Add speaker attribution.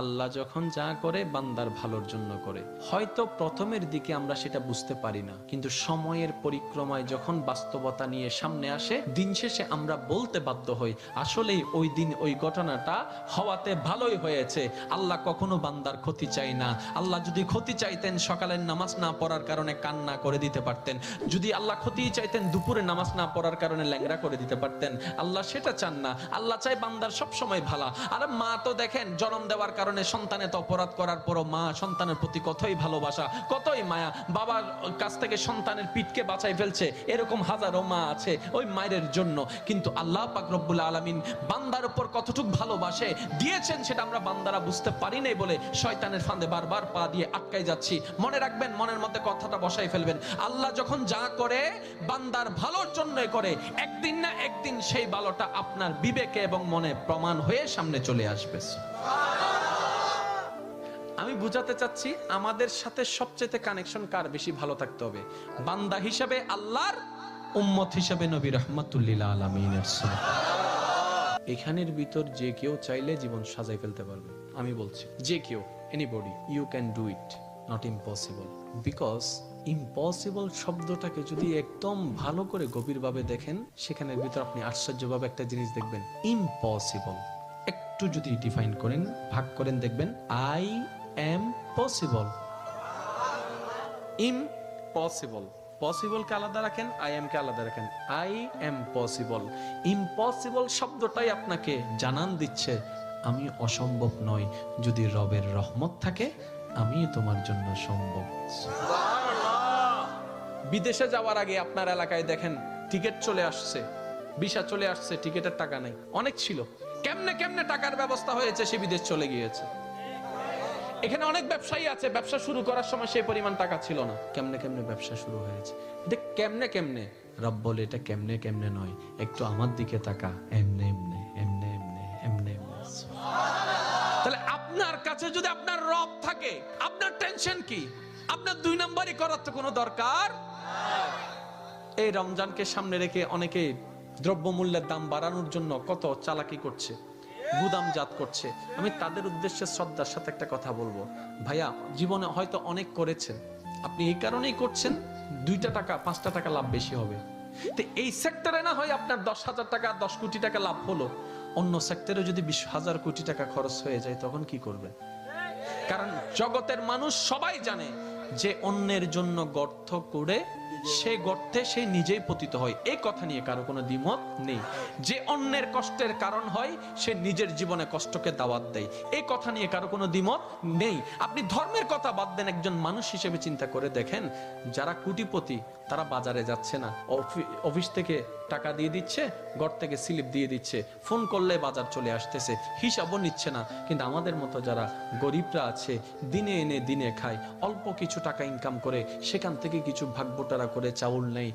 Speaker 1: আল্লাহ যখন যা করে বান্দার ভালোর জন্য করে। হয়তো প্রথমের দিকে আমরা সেটা বুঝতে পারি না, কিন্তু সময়ের পরিক্রমায় যখন বাস্তবতা নিয়ে সামনে আসে, দিন শেষে আমরা বলতে বাধ্য হই আসলেই ওই দিন ওই ঘটনাটা হওয়াতে ভালোই হয়েছে। আল্লাহ কখনো বান্দার ক্ষতি চাই না। আল্লাহ যদি ক্ষতি চাইতেন সকালের নামাজ না পড়ার কারণে কান্না করে দিতে পারতেন, যদি আল্লাহ ক্ষতি চাইতেন দুপুরে নামাজ না পড়ার কারণে ল্যাংড়া করে দিতে পারতেন। আল্লাহ সেটা চান না। আল্লাহ চাই বান্দার সব সময় ভালো। আর মা তো দেখেন জন্ম দেওয়ার কারণে সন্তানের তো অপরাধ করার পরও মা সন্তানের প্রতি কতই ভালোবাসা, কতই মায়া, বাবার কাছ থেকে সন্তানের পিঠকে বাঁচাই ফেলছে, এরকম হাজারো মা আছে ওই মায়ের জন্য। কিন্তু আল্লাহ পাক রব্বুল আলামিন বান্দার উপর কতটুকু ভালোবাসে দিয়েছেন সেটা আমরা বান্দারা বুঝতে পারি নাই বলে শয়তানের ফাঁদে বারবার পা দিয়ে আটকাই যাচ্ছি। মনে রাখবেন, মনের মধ্যে কথাটা বসাই ফেলবেন, আল্লাহ যখন যা করে বান্দার ভালোর জন্যই করে। একদিন না একদিন সেই ভালোটা আপনার বিবেকে এবং মনে প্রমাণ হয়ে সামনে চলে আসবে। আমি বুঝাতে চাচ্ছি আমাদের সাথে সবচেয়ে কানেকশন কার বেশি ভালো থাকতে হবে, বান্দা হিসাবে আল্লাহর, উম্মত হিসাবে নবী রাহমাতুল লিল আলামিনের সুন্নাহ। এখানের ভিতর যে কেউ চাইলে জীবন সাজাই ফেলতে পারবে। আমি বলছি যে কেউ, anybody, you can do it, not impossible. Because impossible শব্দটাকে যদি একদম ভালো করে গভীরভাবে দেখেন, সেখানের ভিতর আপনি আশ্চর্যভাবে একটা জিনিস দেখবেন। ইম্পসিবল একটু যদি ডিফাইন করেন, ভাগ করেন, দেখবেন আই এম পসিবল। ইম্পসিবল, পসিবলকে আলাদা রাখেন, আই এম কে আলাদা রাখেন। I am possible. ইম্পসিবল শব্দটাই আপনাকে জানান দিচ্ছে আমি অসম্ভব নই, যদি রবের রহমত থাকে আমি তোমার জন্য সম্ভব। বিদেশে যাওয়ার আগে আপনার এলাকায় দেখেন টিকিট চলে আসছে, ভিসা চলে আসছে, টিকিটের টাকা নাই। অনেক ছিল, কেমনে কেমনে টাকার ব্যবস্থা হয়েছে, সে বিদেশ চলে গিয়েছে। এখানে অনেক ব্যবসায়ী আছে, ব্যবসা শুরু করার সময় সেই পরিমাণ টাকা ছিল না, কেমনে কেমনে ব্যবসা শুরু হয়েছে। এটা কেমনে কেমনে, রব বলে এটা কেমনে কেমনে নয়, একটু আমার দিকে তাকা, এমনে এমনে এমনে এমনে এমনে এমনে। তাহলে আপনার কাছে যদি আপনার রব থাকে, আপনার টেনশন কি? আপনার দুই নাম্বারই করার তো কোনো দরকার। এই রমজানকে সামনে রেখে অনেকে দ্রব্যমূল্যের দাম বাড়ানোর জন্য কত চালাকি করছে, গুদামজাত করছে। আমি তাদের উদ্দেশ্যে শ্রদ্ধার সাথে একটা কথা বলবো, ভাইয়া জীবনে হয়তো অনেক করেছেন, আপনি এই কারণেই করছেন 2টা টাকা 5টা টাকা লাভ বেশি হবে। তো এই সেক্টরে না হয় আপনার 10,000 টাকা 10 কোটি টাকা লাভ হলো, অন্য সেক্টরে যদি 20,000 কোটি টাকা খরচ হয়ে যায় তখন কি করবে? কারণ জগতের মানুষ সবাই জানে যে অন্যের জন্য গর্ত করে সে গর্তে সে নিজেই পতিত হয়, এই কথা নিয়ে কারো কোনো দ্বিমত নেই। যে অন্যের কষ্টের কারণ হয় সে নিজের জীবনে কষ্টকে দাওয়াত দেয়, এই কথা নিয়ে কারো কোনো দ্বিমত নেই। আপনি ধর্মের কথা বাদ দেন, একজন মানুষ হিসেবে চিন্তা করে দেখেন, যারা কোটিপতি তারা বাজারে যাচ্ছে না, অফিস থেকে টাকা দিয়ে দিচ্ছে, ঘর থেকে স্লিপ দিয়ে দিচ্ছে, ফোন করলে বাজার চলে আসতেছে, হিসাবও নিচ্ছে না। কিন্তু আমাদের মতো যারা গরিবরা আছে, দিনে এনে দিনে খায়, অল্প কিছু টাকা ইনকাম করে সেখান থেকে কিছু ভাগবটারা করে চাউল নেই,